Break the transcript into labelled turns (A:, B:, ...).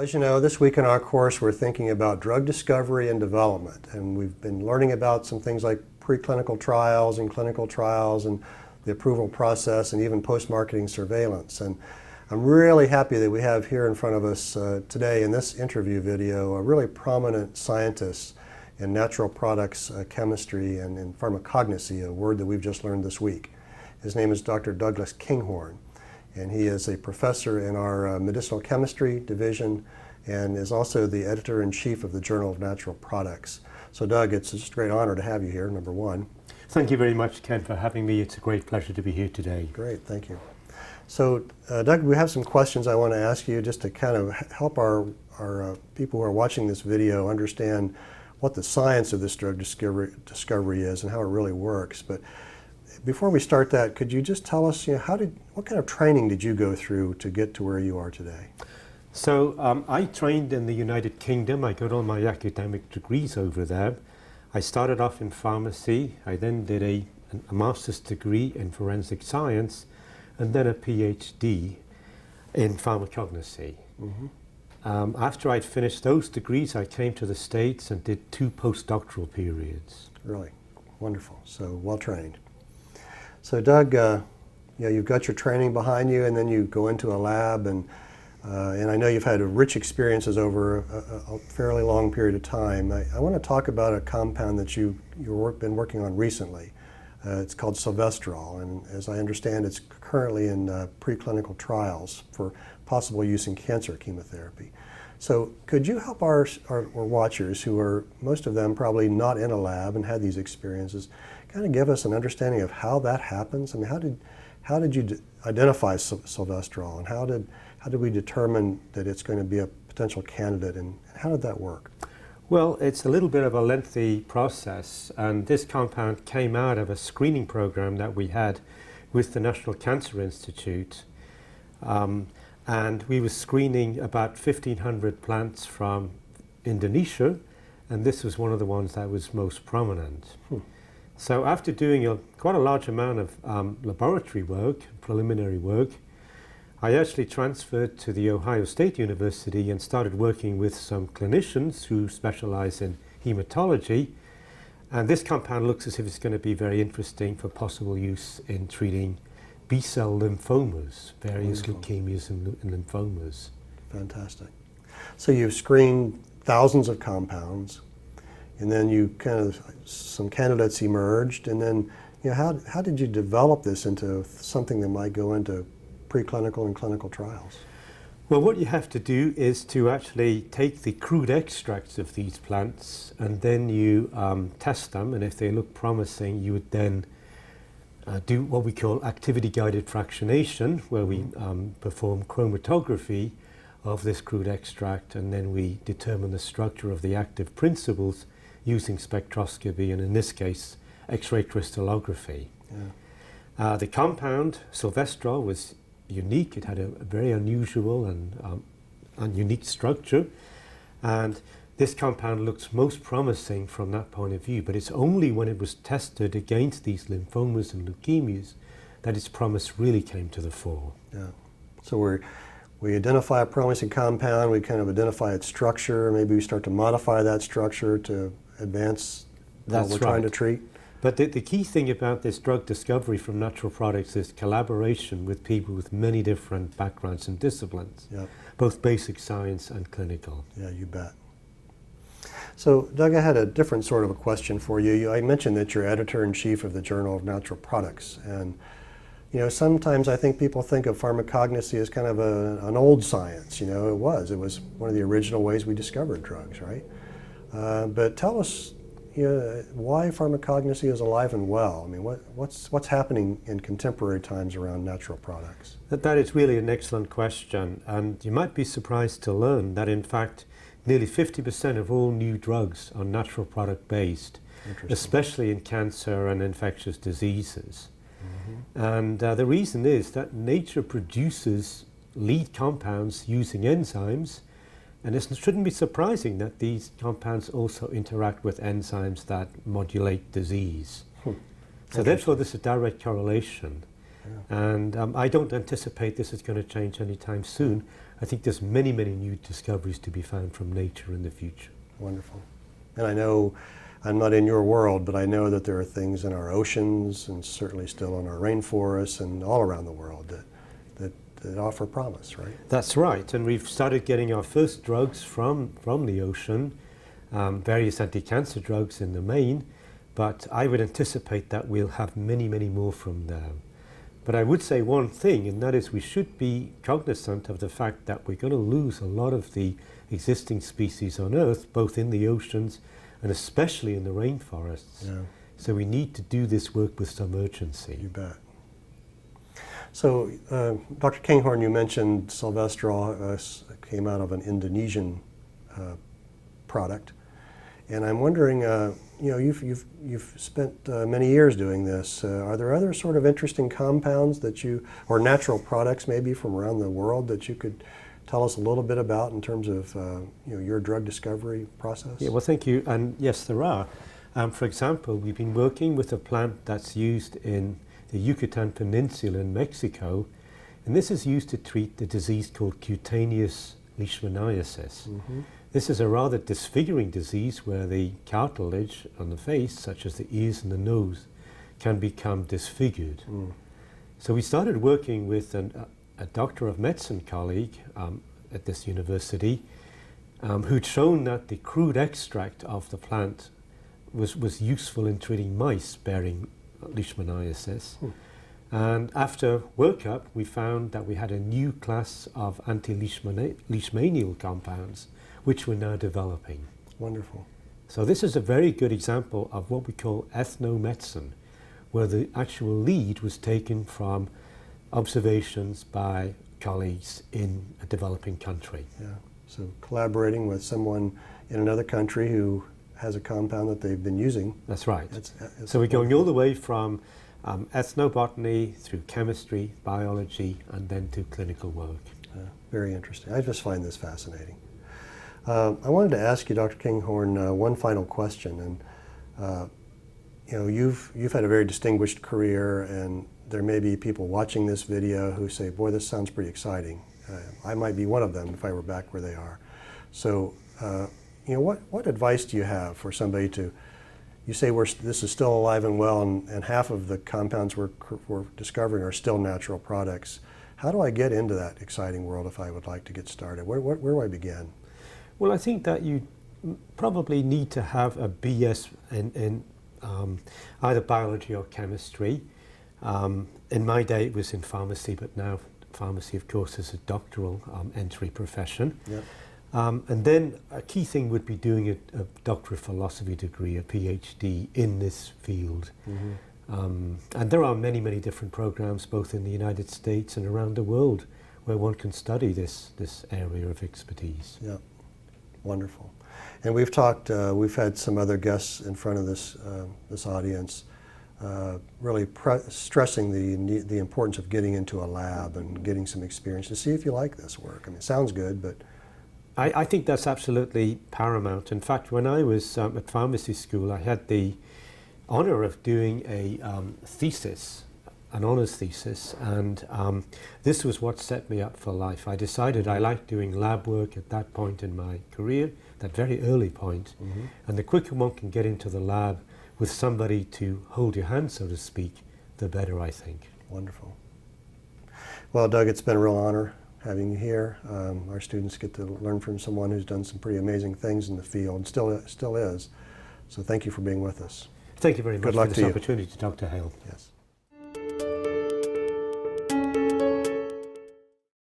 A: As you know, this week in our course we're thinking about drug discovery and development, and we've been learning about some things like preclinical trials and clinical trials and the approval process and even post-marketing surveillance. And I'm really happy that we have here in front of us today in this interview video a really prominent scientist in natural products chemistry and in pharmacognosy, a word that we've just learned this week. His name is Dr. Douglas Kinghorn, and he is a professor in our medicinal chemistry division and is also the editor-in-chief of the Journal of Natural Products. So Doug, it's just a great honor to have you here, number one.
B: Thank you very much, Ken, for having me. It's a great pleasure to be here today.
A: Great, thank you. So Doug, we have some questions I want to ask you just to kind of help our people who are watching this video understand what the science of this drug discovery is and how it really works. But before we start that, could you just tell us, what kind of training did you go through to get to where you are today?
B: So I trained in the United Kingdom. I got all my academic degrees over there. I started off in pharmacy. I then did a master's degree in forensic science and then a PhD in pharmacognosy. Mm-hmm. After I'd finished those degrees, I came to the States and did 2 postdoctoral periods.
A: Really? Wonderful. So well trained. So Doug, you've got your training behind you, and then you go into a lab, and I know you've had rich experiences over a fairly long period of time. I want to talk about a compound that you've been working on recently. It's called silvestrol, and as I understand, it's currently in preclinical trials for possible use in cancer chemotherapy. So could you help our watchers, who are most of them probably not in a lab and had these experiences, kind of give us an understanding of how that happens? I mean, how did you identify silvestrol, and how did we determine that it's going to be a potential candidate, and how did that work?
B: Well, it's a little bit of a lengthy process, and this compound came out of a screening program that we had with the National Cancer Institute. And we were screening about 1,500 plants from Indonesia, and this was one of the ones that was most prominent. So after doing quite a large amount of laboratory work, preliminary work, I actually transferred to the Ohio State University and started working with some clinicians who specialize in hematology. And this compound looks as if it's going to be very interesting for possible use in treating B-cell lymphomas, various leukemias and lymphomas.
A: Fantastic. So you've screened thousands of compounds, and then some candidates emerged, and then how did you develop this into something that might go into preclinical and clinical trials?
B: Well, what you have to do is to actually take the crude extracts of these plants, and then you test them, and if they look promising, you would then do what we call activity-guided fractionation, where we perform chromatography of this crude extract, and then we determine the structure of the active principles using spectroscopy, and in this case, X-ray crystallography. Yeah. The compound, silvestrol, was unique. It had a very unusual and unique structure, and this compound looks most promising from that point of view, but it's only when it was tested against these lymphomas and leukemias that its promise really came to the fore.
A: Yeah. So we identify a promising compound, we kind of identify its structure, maybe we start to modify that structure to advance what we're trying to treat.
B: But the key thing about this drug discovery from natural products is collaboration with people with many different backgrounds and disciplines, both basic science and clinical.
A: Yeah, you bet. So Doug, I had a different sort of a question for you. I mentioned that you're editor-in-chief of the Journal of Natural Products, and sometimes I think people think of pharmacognosy as kind of an old science. It was one of the original ways we discovered drugs, right? But tell us why pharmacognosy is alive and well. I mean, what's happening in contemporary times around natural products?
B: That is really an excellent question, and you might be surprised to learn that in fact nearly 50% of all new drugs are natural product based, especially in cancer and infectious diseases. Mm-hmm. And the reason is that nature produces lead compounds using enzymes, and it shouldn't be surprising that these compounds also interact with enzymes that modulate disease. So therefore there's a direct correlation. And I don't anticipate this is going to change anytime soon. I think there's many, many new discoveries to be found from nature in the future.
A: Wonderful. And I know, I'm not in your world, but I know that there are things in our oceans and certainly still in our rainforests and all around the world that offer promise, right?
B: That's right. And we've started getting our first drugs from the ocean, various anti-cancer drugs in the main, but I would anticipate that we'll have many, many more from there. But I would say one thing, and that is we should be cognizant of the fact that we're going to lose a lot of the existing species on Earth, both in the oceans and especially in the rainforests.
A: Yeah.
B: So we need to do this work with some urgency.
A: You bet. So, Dr. Kinghorn, you mentioned Silvestrol came out of an Indonesian product, and I'm wondering, you've spent many years doing this. Are there other sort of interesting compounds that or natural products maybe from around the world that you could tell us a little bit about in terms of your drug discovery process?
B: Yeah, well, thank you. And yes, there are. For example, we've been working with a plant that's used in the Yucatan Peninsula in Mexico, and this is used to treat the disease called cutaneous leishmaniasis. Mm-hmm. This is a rather disfiguring disease where the cartilage on the face, such as the ears and the nose, can become disfigured. Mm. So we started working with a doctor of medicine colleague at this university who'd shown that the crude extract of the plant was useful in treating mice bearing leishmaniasis. Hmm. And after workup, we found that we had a new class of anti-leishmanial compounds, which we're now developing.
A: Wonderful.
B: So this is a very good example of what we call ethnomedicine, where the actual lead was taken from observations by colleagues in a developing country.
A: Yeah. So collaborating with someone in another country who has a compound that they've been using.
B: That's right. So we're going all the way from ethnobotany through chemistry, biology, and then to clinical work.
A: Very interesting. I just find this fascinating. I wanted to ask you, Dr. Kinghorn, one final question. And you've had a very distinguished career, and there may be people watching this video who say, "Boy, this sounds pretty exciting." I might be one of them if I were back where they are. So. What advice do you have for somebody you say this is still alive and well, and half of the compounds we're discovering are still natural products. How do I get into that exciting world if I would like to get started? Where do I begin?
B: Well, I think that you probably need to have a BS in either biology or chemistry. In my day it was in pharmacy, but now pharmacy, of course, is a doctoral entry profession. Yep. And then a key thing would be doing a Doctor of Philosophy degree, a PhD in this field. Mm-hmm. And there are many, many different programs, both in the United States and around the world, where one can study this area of expertise.
A: Yeah, wonderful. And we've had some other guests in front of this audience, really stressing the importance of getting into a lab and getting some experience to see if you like this work. I mean, it sounds good, but
B: I think that's absolutely paramount. In fact, when I was at pharmacy school, I had the honor of doing a thesis, an honors thesis, and this was what set me up for life. I decided I liked doing lab work at that point in my career, that very early point, mm-hmm. and the quicker one can get into the lab with somebody to hold your hand, so to speak, the better, I think.
A: Wonderful. Well, Doug, it's been a real honor having you here. Our students get to learn from someone who's done some pretty amazing things in the field, and still is. So thank you for being with us.
B: Thank you very much
A: for
B: this opportunity, Dr. Hale.
A: Yes.